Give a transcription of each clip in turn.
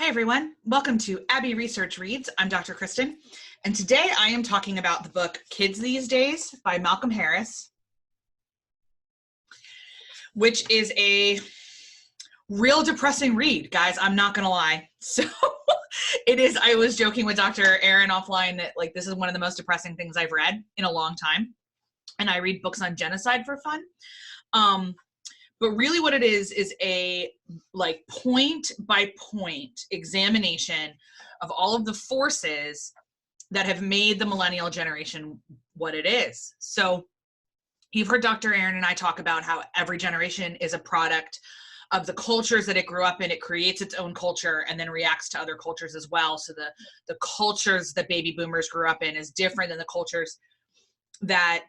Hi everyone, welcome to Abby Research Reads. I'm Dr. Kristen, and today I am talking about the book Kids These Days by Malcolm Harris, which is a real depressing read, guys. I'm not gonna lie. So it is. I was joking with Dr. Aaron offline that this is one of the most depressing things I've read in a long time, and I read books on genocide for fun. But really what it is a point by point examination of all of the forces that have made the millennial generation what it is. So you've heard Dr. Aaron and I talk about how every generation is a product of the cultures that it grew up in. It creates its own culture and then reacts to other cultures as well. So the cultures that baby boomers grew up in is different than the cultures that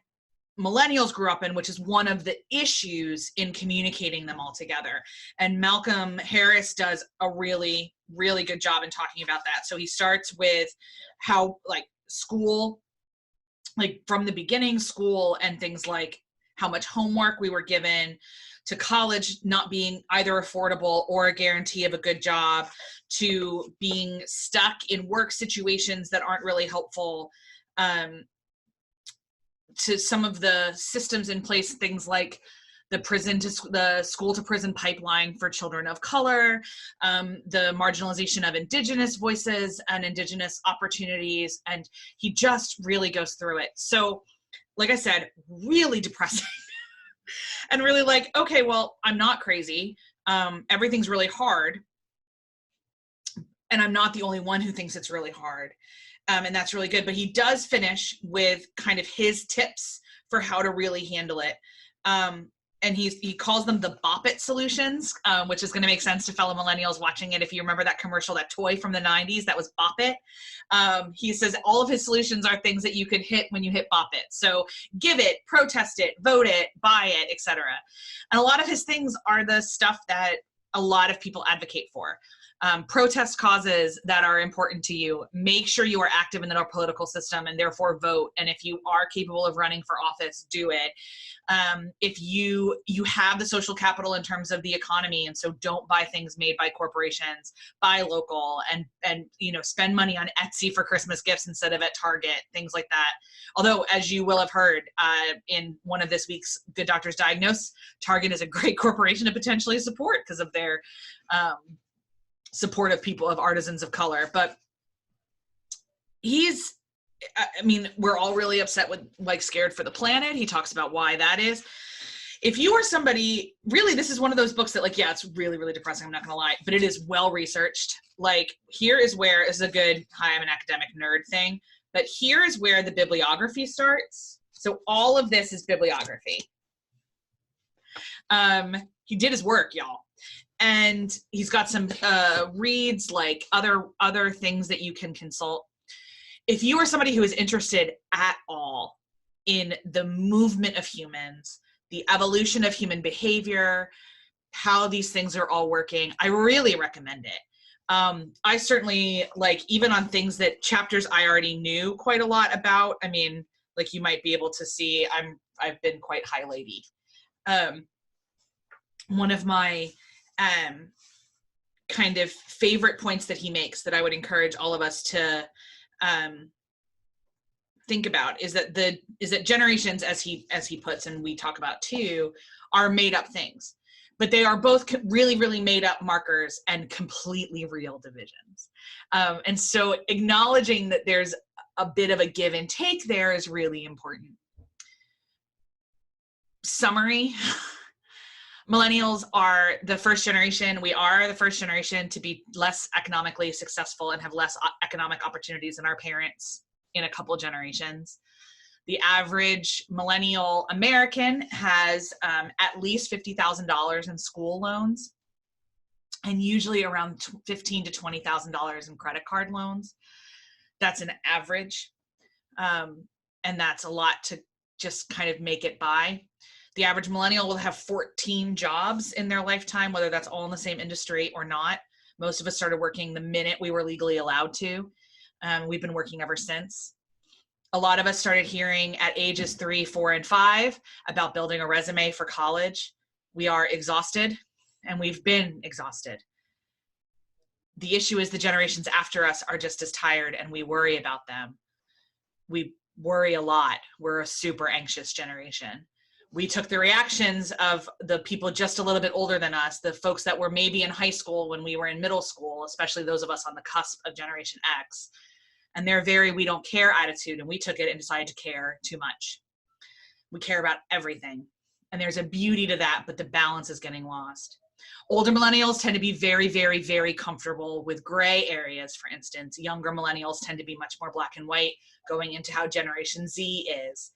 millennials grew up in, which is one of the issues in communicating them all together. And Malcolm Harris does a really, really good job in talking about that. So he starts with how school, from the beginning, school and things like how much homework we were given, to college not being either affordable or a guarantee of a good job, to being stuck in work situations that aren't really helpful, to some of the systems in place, things like the school to prison pipeline for children of color, the marginalization of Indigenous voices and Indigenous opportunities, and he just really goes through it. So, like I said, really depressing. And really okay, well, I'm not crazy. Everything's really hard. And I'm not the only one who thinks it's really hard. And that's really good. But he does finish with kind of his tips for how to really handle it. And he calls them the Bop It solutions, which is going to make sense to fellow millennials watching it. If you remember that commercial, that toy from the 90s, that was Bop It. He says all of his solutions are things that you could hit when you hit Bop It. So give it, protest it, vote it, buy it, etc. And a lot of his things are the stuff that a lot of people advocate for. Protest causes that are important to you. Make sure you are active in the political system and therefore vote. And if you are capable of running for office, do it. If you have the social capital in terms of the economy, and so don't buy things made by corporations, buy local, and spend money on Etsy for Christmas gifts instead of at Target, things like that. Although, as you will have heard in one of this week's Good Doctors Diagnose, Target is a great corporation to potentially support because of their support of people, of artisans of color. But we're all really upset with scared for the planet. He talks about why that is. If you are somebody, really, this is one of those books that yeah, it's really, really depressing, I'm not gonna lie, but it is well researched. Here is where, this is a good, hi, I'm an academic nerd thing, but here is where the bibliography starts. So all of this is bibliography. He did his work, y'all. And he's got some reads, other things that you can consult. If you are somebody who is interested at all in the movement of humans, the evolution of human behavior, how these things are all working, I really recommend it. I certainly, even on things that chapters I already knew quite a lot about, you might be able to see, I've been quite high lady. One of my kind of favorite points that he makes that I would encourage all of us to think about is that generations, as he puts, and we talk about too, are made up things, but they are both really, really made up markers and completely real divisions. And so acknowledging that there's a bit of a give and take there is really important. Summary. Millennials are the first generation. We are the first generation to be less economically successful and have less economic opportunities than our parents in a couple generations. The average millennial American has at least $50,000 in school loans, and usually around $15,000 to $20,000 in credit card loans. That's an average, and that's a lot to just kind of make it by. The average millennial will have 14 jobs in their lifetime, whether that's all in the same industry or not. Most of us started working the minute we were legally allowed to. We've been working ever since. A lot of us started hearing at ages 3, 4, and 5 about building a resume for college. We are exhausted, and we've been exhausted. The issue is the generations after us are just as tired, and we worry about them. We worry a lot. We're a super anxious generation. We took the reactions of the people just a little bit older than us, the folks that were maybe in high school when we were in middle school, especially those of us on the cusp of Generation X, and their very we don't care attitude, and we took it and decided to care too much. We care about everything. And there's a beauty to that, but the balance is getting lost. Older millennials tend to be very, very, very comfortable with gray areas, for instance. Younger millennials tend to be much more black and white, going into how Generation Z is.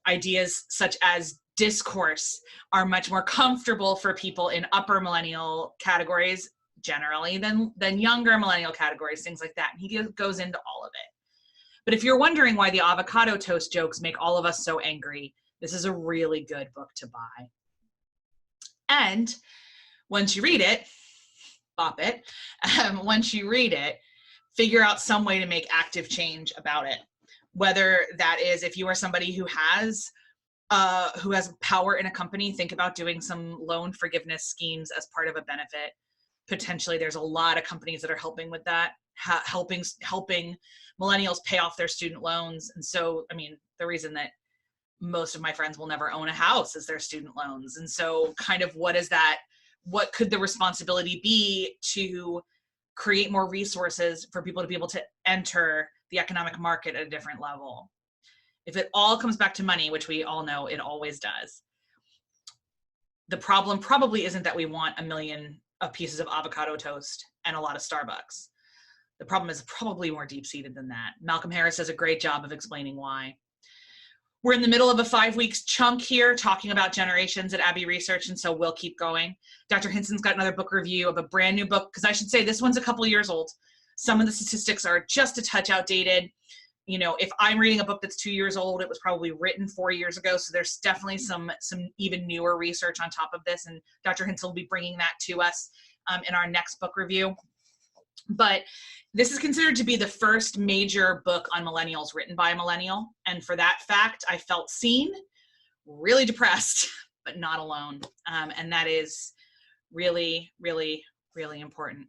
Ideas such as discourse are much more comfortable for people in upper millennial categories generally than younger millennial categories, things like that. And he goes into all of it. But if you're wondering why the avocado toast jokes make all of us so angry, this is a really good book to buy. And once you read it, bop it, once you read it, figure out some way to make active change about it. Whether that is, if you are somebody who has power in a company, think about doing some loan forgiveness schemes as part of a benefit. Potentially, there's a lot of companies that are helping with that, helping millennials pay off their student loans. And so, I mean, the reason that most of my friends will never own a house is their student loans. And so kind of what is that? What could the responsibility be to create more resources for people to be able to enter the economic market at a different level? If it all comes back to money, which we all know it always does, the problem probably isn't that we want 1 million of pieces of avocado toast and a lot of Starbucks. The problem is probably more deep-seated than that. Malcolm Harris does a great job of explaining why. We're in the middle of a 5-week chunk here talking about generations at Abbey Research, and so we'll keep going. Dr. Hinson's got another book review of a brand new book, because I should say this one's a couple years old. Some of the statistics are just a touch outdated. You know, if I'm reading a book that's 2 years old, it was probably written 4 years ago, so there's definitely some even newer research on top of this, and Dr. Hinson will be bringing that to us in our next book review. But this is considered to be the first major book on millennials written by a millennial. And for that fact, I felt seen, really depressed, but not alone. And that is really, really, really important.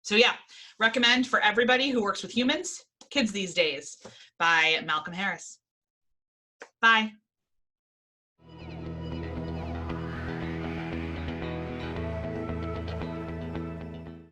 So yeah, recommend for everybody who works with humans, Kids These Days by Malcolm Harris. Bye.